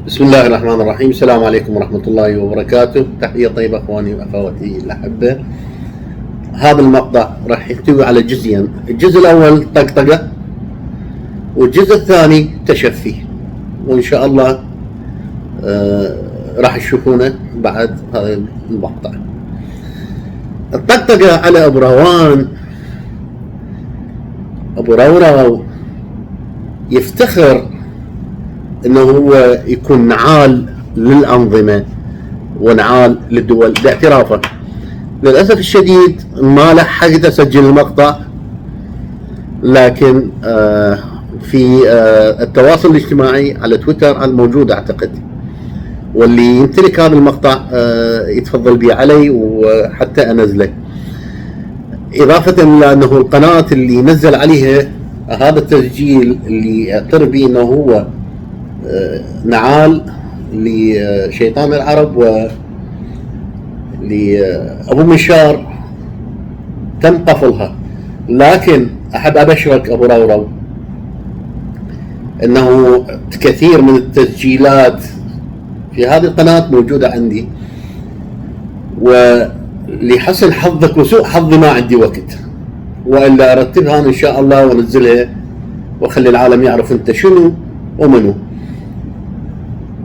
بسم الله الرحمن الرحيم. السلام عليكم ورحمة الله وبركاته. تحية طيبة اخواني واخواتي الاحبة. هذا المقطع راح يحتوي على جزئين، الجزء الاول طقطقة والجزء الثاني تشفي، وان شاء الله راح تشوفونه بعد هذا المقطع. الطقطقة على ابو روان، ابو رورو يفتخر انه هو يكون نعال للانظمه ونعال للدول باعترافه. للاسف الشديد ما لحقت اسجل المقطع، لكن في التواصل الاجتماعي على تويتر الموجود اعتقد، واللي يمتلك هذا المقطع يتفضل به علي وحتى انزله، اضافه الى انه القناه اللي نزل عليها هذا التسجيل اللي يعترف به انه هو نعال لشيطان العرب ولأبو منشار تم قفلها. لكن أحب أبشرك أبو رورو أنه كثير من التسجيلات في هذه القناة موجودة عندي، ولحسن حظك وسوء حظي ما عندي وقت، وإلا أرتبها إن شاء الله وأنزلها وأخلي العالم يعرف أنت شنو ومنو.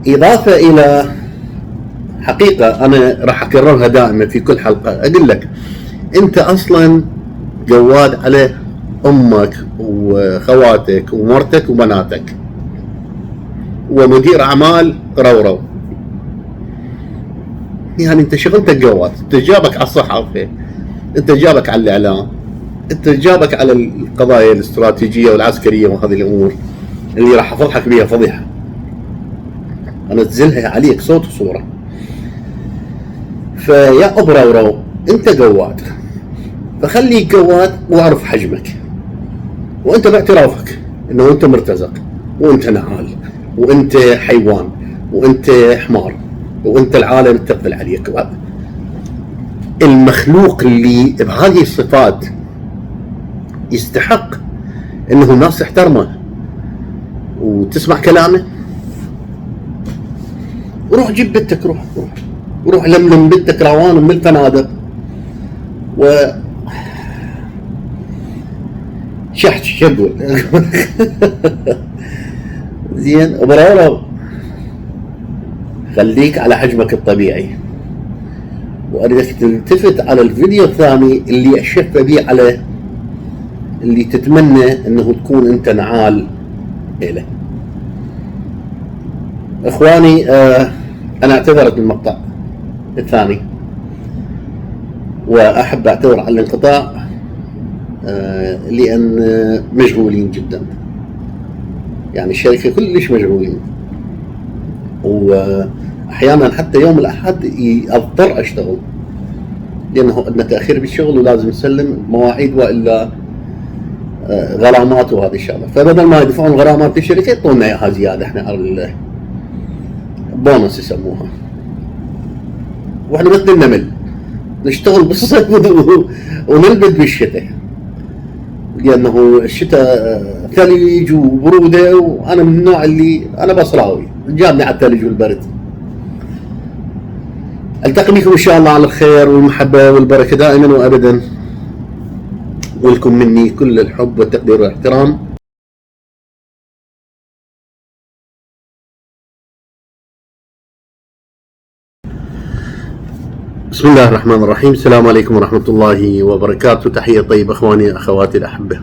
إضافة إلى حقيقة أنا راح أكررها دائما في كل حلقة، أقول لك أنت أصلا جواد على أمك وخواتك ومرتك وبناتك، ومدير أعمال رورو، يعني أنت شغلتك جواد، أنت جابك على الصحافة، أنت جابك على الإعلام، أنت جابك على القضايا الاستراتيجية والعسكرية وهذه الأمور اللي راح أفضحك بها فضيحة، انزلها عليك صوت وصوره. فيا ابو رورو انت جواد، فخليك جواد واعرف حجمك، وانت باعترافك انه انت مرتزق وانت نعال وانت حيوان وانت حمار وانت العالم تقبل عليك. المخلوق اللي بهذه الصفات يستحق انه الناس تحترمه وتسمع كلامه. وروح جيب بنتك، روح لملم بنتك روان من الفنادق و شقول زين. ابو رورو خليك على حجمك الطبيعي، واريدك تلتفت على الفيديو الثاني اللي اشف به على اللي تتمنى انه تكون انت نعال له. اخواني انا اعتذرت من المقطع الثاني، واحب اعتذر على الانقطاع لان مشغولين جدا، يعني الشركه كلش مشغولين، واحيانا حتى يوم الاحد اضطر اشتغل لانه عندنا تاخير بالشغل ولازم نسلم مواعيد والا غرامات وهذه الشغله. فبدل ما يدفعون غرامات الشركه يعطونا اياها زياده، احنا على بونص يسموها، واحنا مثل نمل نشتغل بالصيف ونلبد بالشتاء، لانه الشتاء ثلج وبروده، وانا من النوع اللي انا بصراوي جابني على الثلج والبرد. التقي بكم ان شاء الله على الخير والمحبه والبركه دائما وابدا، ولكم مني كل الحب والتقدير والاحترام. بسم الله الرحمن الرحيم. السلام عليكم ورحمة الله وبركاته. تحية طيبة اخواني اخواتي الاحبة.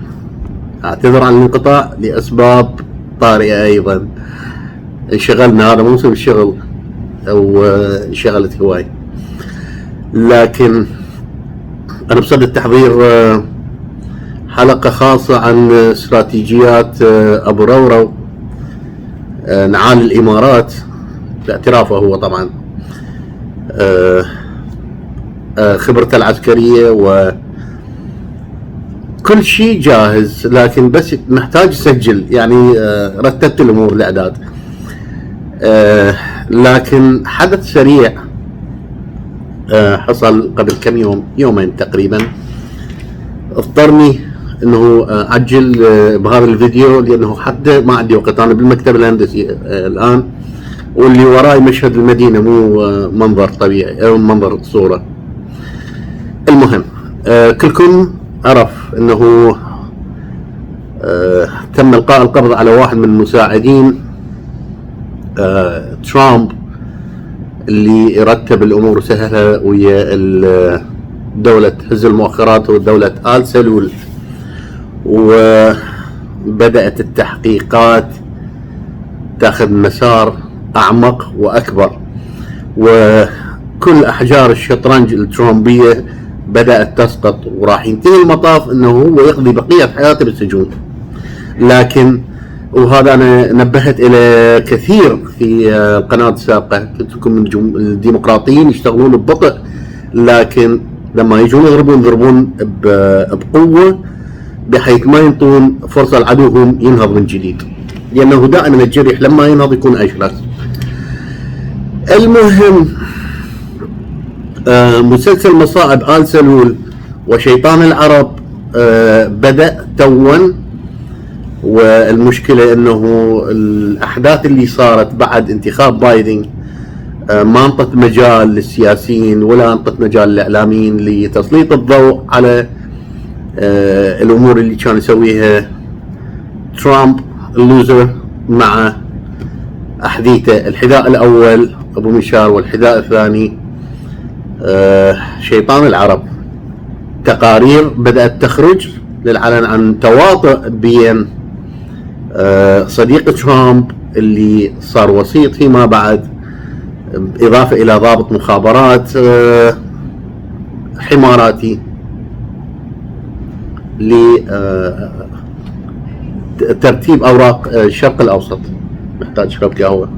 اعتذر عن الانقطاع لاسباب طارئة ايضا، انشغلنا، هذا موسم الشغل او انشغلت هواي، لكن انا بصدد تحضير حلقة خاصة عن استراتيجيات ابو رورو نعال الامارات باعترافه هو طبعا خبرته العسكرية وكل شيء جاهز، لكن بس محتاج يسجل، يعني رتبت الامور الاعداد. لكن حدث سريع حصل قبل كم يومين تقريبا، اضطرني انه اجل بهذا الفيديو لانه حتى ما عندي وقت. انا بالمكتب الهندسي الان واللي وراي مشهد المدينة، مو منظر طبيعي أو منظر صورة. المهم كلكم عرف أنه تم إلقاء القبض على واحد من مساعدين ترامب اللي يرتب الأمور وسهلها ويا دولة حزب المؤخرات ودولة آل سلول. وبدأت التحقيقات تاخذ مسار أعمق وأكبر، وكل أحجار الشطرنج الترامبية بدأت تسقط، وراح ينتهي المطاف أنه هو يقضي بقية حياته بالسجون. لكن وهذا أنا نبهت إلى كثير في القناة السابقة، قلت لكم الديمقراطيين يشتغلون ببطء، لكن لما يجون يضربون بقوة بحيث ما ينطون فرصة لعدوهم ينهض من جديد، لأنه دائما الجريح لما ينهض يكون أجلس. المهم مسلسل مصائب آل سلول وشيطان العرب بدأ توا، والمشكلة أنه الأحداث اللي صارت بعد انتخاب بايدن ما انطت مجال للسياسيين ولا انطت مجال للإعلاميين لتسليط الضوء على الأمور اللي كان يسويها ترامب اللوزر مع أحذيته، الحذاء الأول أبو منشار والحذاء الثاني شيطان العرب. تقارير بدأت تخرج للعلن عن تواطؤ بين صديق ترامب اللي صار وسيط فيما بعد، إضافة إلى ضابط مخابرات حماراتي لترتيب أوراق الشرق الأوسط. محتاج شرب قهوة.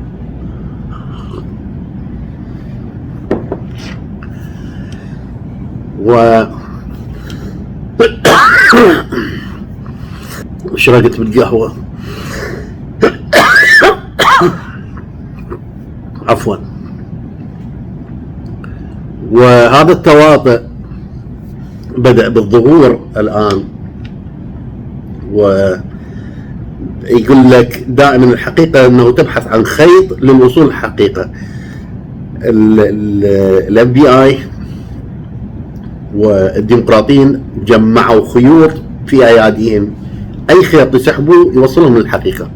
شرقت بالقهوة عفوا. وهذا التواطؤ بدأ بالظهور الآن، ويقول لك دائما الحقيقة أنه تبحث عن خيط للوصول للحقيقة. الام بي اي والديمقراطيين جمعوا خيوط في اياديهم، اي خيط يسحبوا يوصلهم للحقيقة.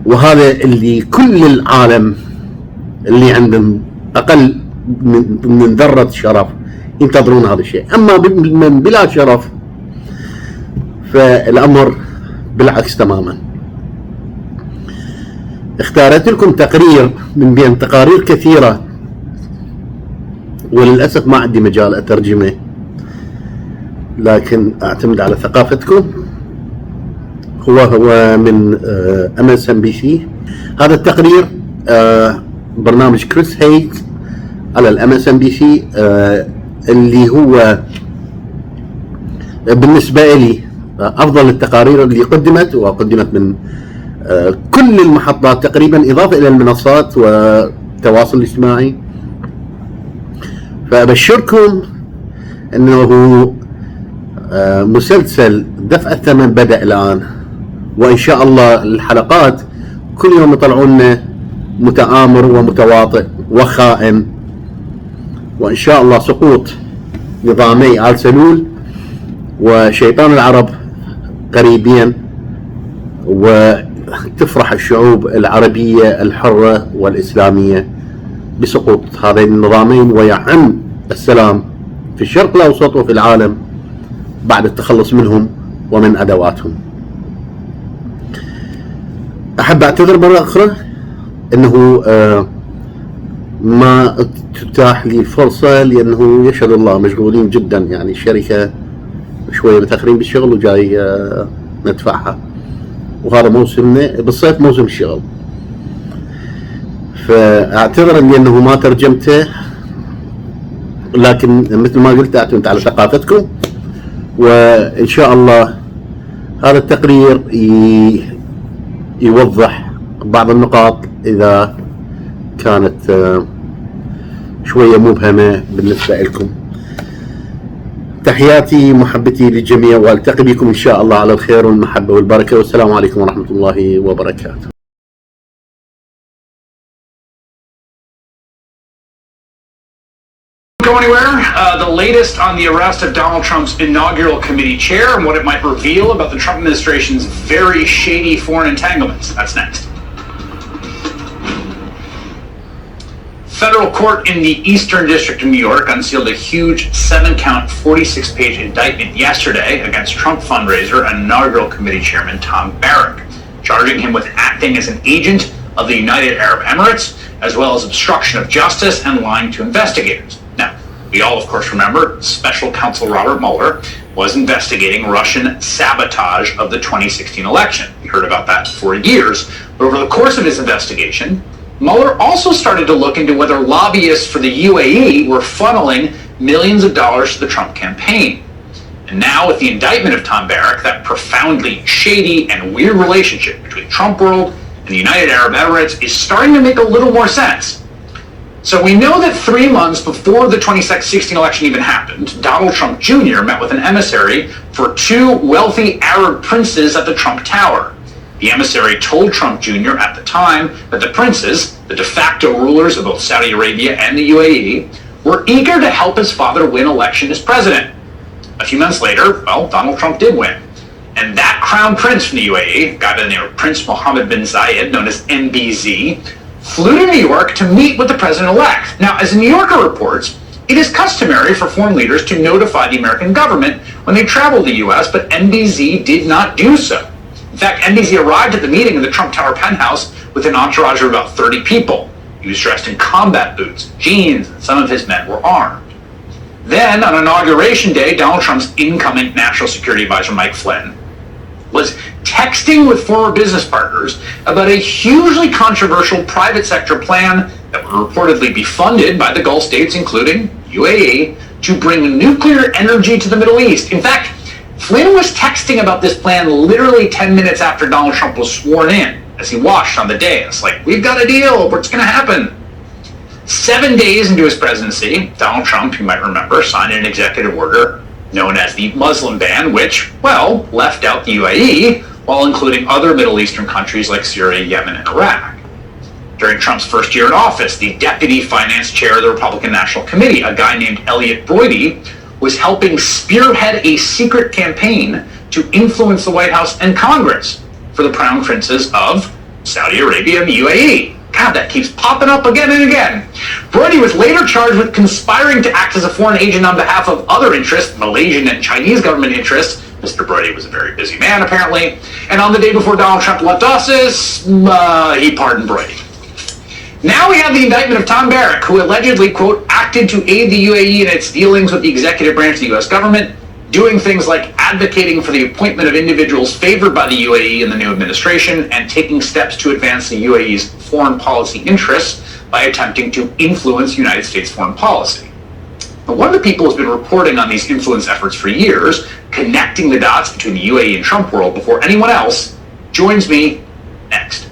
وهذا اللي كل العالم اللي عندهم اقل من ذرة شرف ينتظرون هذا الشيء. اما من بلا شرف فالامر بالعكس تماما. اختارت لكم تقرير من بين تقارير كثيرة، وللأسف ما عندي مجال أترجمه، لكن أعتمد على ثقافتكم. هو من MSNBC. هذا التقرير برنامج كريس هيت على MSNBC، اللي هو بالنسبة لي أفضل التقارير اللي قدمت من كل المحطات تقريبا، إضافة إلى المنصات والتواصل الاجتماعي. فأبشركم أنه مسلسل دفع الثمن بدأ الآن، وإن شاء الله الحلقات كل يوم يطلعون متآمر ومتواطئ وخائن، وإن شاء الله سقوط نظامي آل سلول وشيطان العرب قريبين، وتفرح الشعوب العربية الحرة والإسلامية بسقوط هذين النظامين، ويعم السلام في الشرق الأوسط وفي العالم بعد التخلص منهم ومن أدواتهم. أحب أعتذر مرة أخرى أنه ما تتاح لي فرصة، لأنه يشهد الله مشغولين جدا، يعني الشركة شوية متأخرين بالشغل وجاي ندفعها، وهذا موسمنا بالصيف موسم الشغل. فاعتذر لأنه ما ترجمته، لكن مثل ما قلت اعتمد على ثقافتكم، وإن شاء الله هذا التقرير يوضح بعض النقاط إذا كانت شوية مبهمة بالنسبة لكم. تحياتي محبتي للجميع، والتقي بكم إن شاء الله على الخير والمحبة والبركة، والسلام عليكم ورحمة الله وبركاته. the latest on the arrest of Donald Trump's inaugural committee chair and what it might reveal about the Trump administration's very shady foreign entanglements. That's next. Federal court in the Eastern District of New York unsealed a huge 7-count, 46-page indictment yesterday against Trump fundraiser and inaugural committee chairman Tom Barrack, charging him with acting as an agent of the United Arab Emirates, as well as obstruction of justice and lying to investigators. Now, we all, of course, remember Special Counsel Robert Mueller was investigating Russian sabotage of the 2016 election. We heard about that for years, but over the course of his investigation, Mueller also started to look into whether lobbyists for the UAE were funneling millions of dollars to the Trump campaign. And now with the indictment of Tom Barrack, that profoundly shady and weird relationship between Trump world and the United Arab Emirates is starting to make a little more sense. So we know that 3 months before the 2016 election even happened, Donald Trump Jr. met with an emissary for 2 wealthy Arab princes at the Trump Tower. The emissary told Trump Jr. at the time that the princes, the de facto rulers of both Saudi Arabia and the UAE, were eager to help his father win election as president. A few months later, well, Donald Trump did win. And that crown prince from the UAE, a guy by the name of Prince Mohammed bin Zayed, known as MBZ, flew to New York to meet with the president-elect. Now, as the New Yorker reports, it is customary for foreign leaders to notify the American government when they travel to the U.S., but MBZ did not do so. In fact, MBZ arrived at the meeting in the Trump Tower penthouse with an entourage of about 30 people. He was dressed in combat boots, jeans, and some of his men were armed. Then, on Inauguration Day, Donald Trump's incoming National Security Advisor, Mike Flynn, was texting with former business partners about a hugely controversial private sector plan that would reportedly be funded by the Gulf states, including UAE, to bring nuclear energy to the Middle East. In fact, Flynn was texting about this plan literally 10 minutes after Donald Trump was sworn in, as he watched on the dais. Like, we've got a deal, what's going to happen? 7 days into his presidency, Donald Trump, you might remember, signed an executive order known as the Muslim ban, which, well, left out the UAE while including other Middle Eastern countries like Syria, Yemen, and Iraq. During Trump's first year in office, the deputy finance chair of the Republican National Committee, a guy named Elliot Broidy, was helping spearhead a secret campaign to influence the White House and Congress for the crown princes of Saudi Arabia and the UAE. God, that keeps popping up again and again. Broidy was later charged with conspiring to act as a foreign agent on behalf of other interests, Malaysian and Chinese government interests. Mr. Broidy was a very busy man, apparently. And on the day before Donald Trump left office, he pardoned Broidy. Now we have the indictment of Tom Barrack, who allegedly, quote, acted to aid the UAE in its dealings with the executive branch of the U.S. government, doing things like advocating for the appointment of individuals favored by the UAE in the new administration and taking steps to advance the UAE's foreign policy interests by attempting to influence United States foreign policy. But one of the people who's been reporting on these influence efforts for years, connecting the dots between the UAE and Trump world before anyone else, joins me next.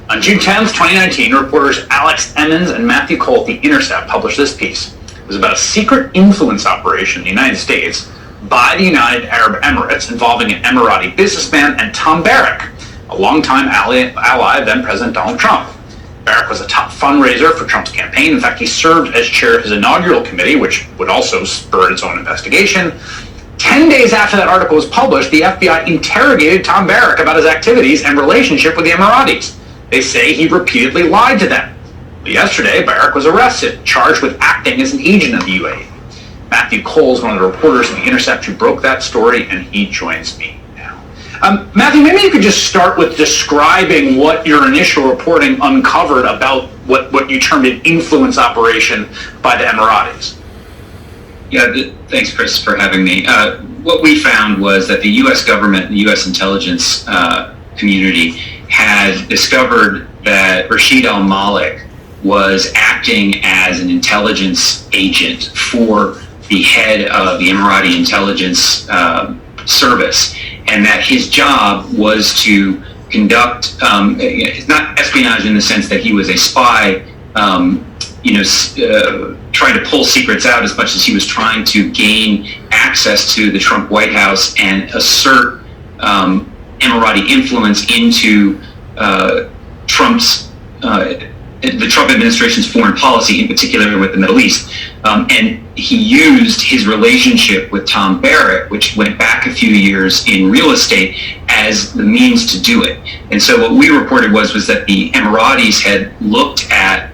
On June 10th, 2019, reporters Alex Emmons and Matthew Cole at The Intercept published this piece. It was about a secret influence operation in the United States by the United Arab Emirates involving an Emirati businessman and Tom Barrack, a longtime ally of then President Donald Trump. Barrack was a top fundraiser for Trump's campaign. In fact, he served as chair of his inaugural committee, which would also spur its own investigation. 10 days after that article was published, the FBI interrogated Tom Barrack about his activities and relationship with the Emiratis. They say he repeatedly lied to them. But yesterday, Barrack was arrested, charged with acting as an agent of the UAE. Matthew Cole is one of the reporters from The Intercept who broke that story, and he joins me now. Matthew, maybe you could just start with describing what your initial reporting uncovered about what you termed an influence operation by the Emiratis. Yeah, thanks, Chris, for having me. What we found was that the U.S. government and the U.S. intelligence community had discovered that Rashid al-Malik was acting as an intelligence agent for the head of the Emirati intelligence service, and that his job was to conduct, not espionage in the sense that he was a spy, trying to pull secrets out as much as he was trying to gain access to the Trump White House and assert Emirati influence into Trump's the Trump administration's foreign policy, in particular with the Middle East. And he used his relationship with Tom Barrack, which went back a few years in real estate, as the means to do it. And so what we reported was that the Emiratis had looked at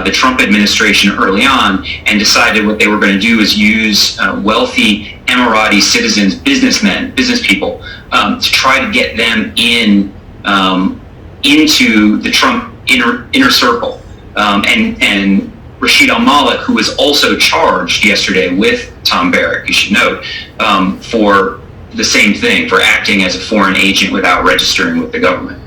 the Trump administration early on and decided what they were going to do is use wealthy Emirati citizens, businessmen, business people, to try to get them into the Trump inner circle. And Rashid al-Malik, who was also charged yesterday with Tom Barrack, you should note, for the same thing, for acting as a foreign agent without registering with the government.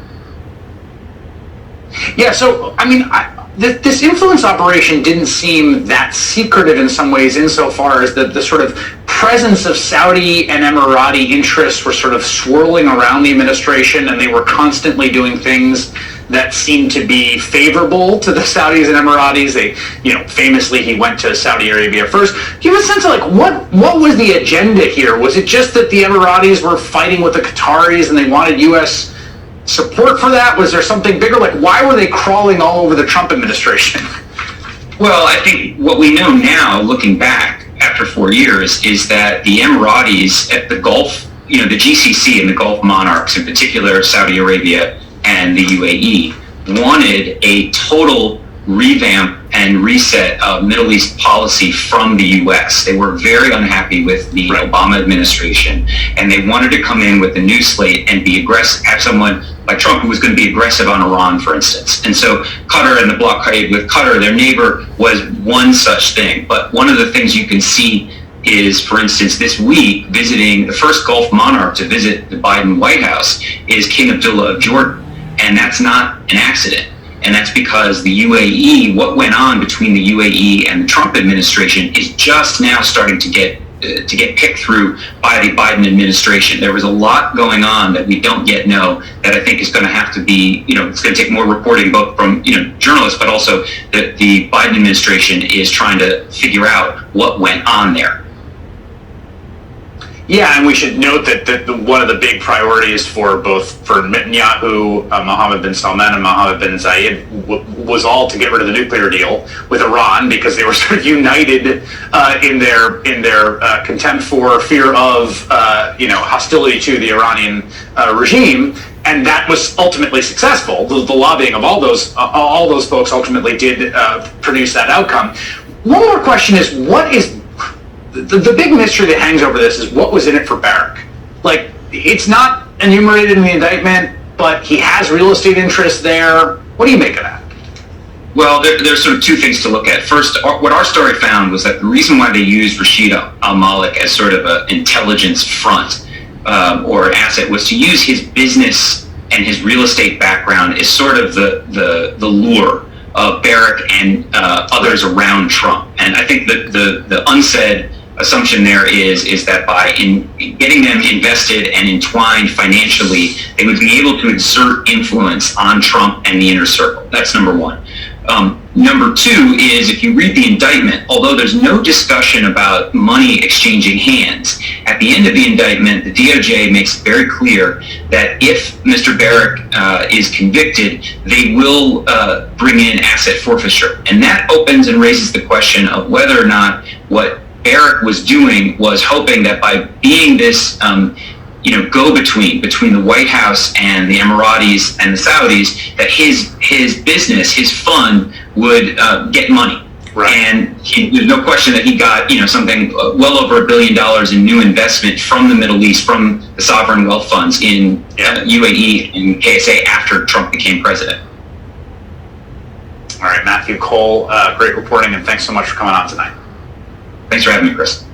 Yeah, so, I mean, this influence operation didn't seem that secretive in some ways, insofar as the sort of presence of Saudi and Emirati interests were sort of swirling around the administration, and they were constantly doing things that seemed to be favorable to the Saudis and Emiratis. They, famously, he went to Saudi Arabia first. Do you have a sense of, like, what was the agenda here? Was it just that the Emiratis were fighting with the Qataris and they wanted U.S. support for that? Was there something bigger? Like, why were they crawling all over the Trump administration? Well, I think what we know now, looking back after 4 years, is that the Emiratis at the Gulf, the GCC and the Gulf monarchs, in particular Saudi Arabia and the UAE, wanted a total revamp and reset of Middle East policy from the U.S. They were very unhappy with the Obama administration, and they wanted to come in with a new slate and be aggressive, have someone like Trump who was going to be aggressive on Iran, for instance. And so Qatar and the blockade with Qatar, their neighbor, was one such thing. But one of the things you can see is, for instance, this week, visiting the first Gulf monarch to visit the Biden White House is King Abdullah of Jordan. And that's not an accident. And that's because the UAE, what went on between the UAE and the Trump administration is just now starting to get picked through by the Biden administration. There was a lot going on that we don't yet know that I think is going to have to be, it's going to take more reporting both from, journalists, but also that the Biden administration is trying to figure out what went on there. Yeah, and we should note that one of the big priorities for Netanyahu, Mohammed bin Salman, and Mohammed bin Zayed was all to get rid of the nuclear deal with Iran, because they were sort of united in their contempt for fear of hostility to the Iranian regime, and that was ultimately successful. The lobbying of all those folks ultimately did produce that outcome. One more question is, what is the big mystery that hangs over this is what was in it for Barrack? Like, it's not enumerated in the indictment, but he has real estate interests there. What do you make of that? Well, there's sort of two things to look at. First, what our story found was that the reason why they used Rashid al-Malik as sort of an intelligence front or asset was to use his business and his real estate background as sort of the lure of Barrack and others around Trump. And I think that the unsaid assumption there is that by getting them invested and entwined financially, they would be able to exert influence on Trump and the inner circle. That's number one. Number two is, if you read the indictment, although there's no discussion about money exchanging hands, at the end of the indictment, the DOJ makes it very clear that if Mr. Barrack is convicted, they will bring in asset forfeiture. And that opens and raises the question of whether or not what Barrack was doing was hoping that by being this go-between between the White House and the Emiratis and the Saudis, that his business, his fund, would get money. Right. And there's no question that he got something well over $1 billion in new investment from the Middle East, from the sovereign wealth funds in UAE and KSA after Trump became president. All right, Matthew Cole, great reporting, and thanks so much for coming on tonight. Thanks for having me, Chris.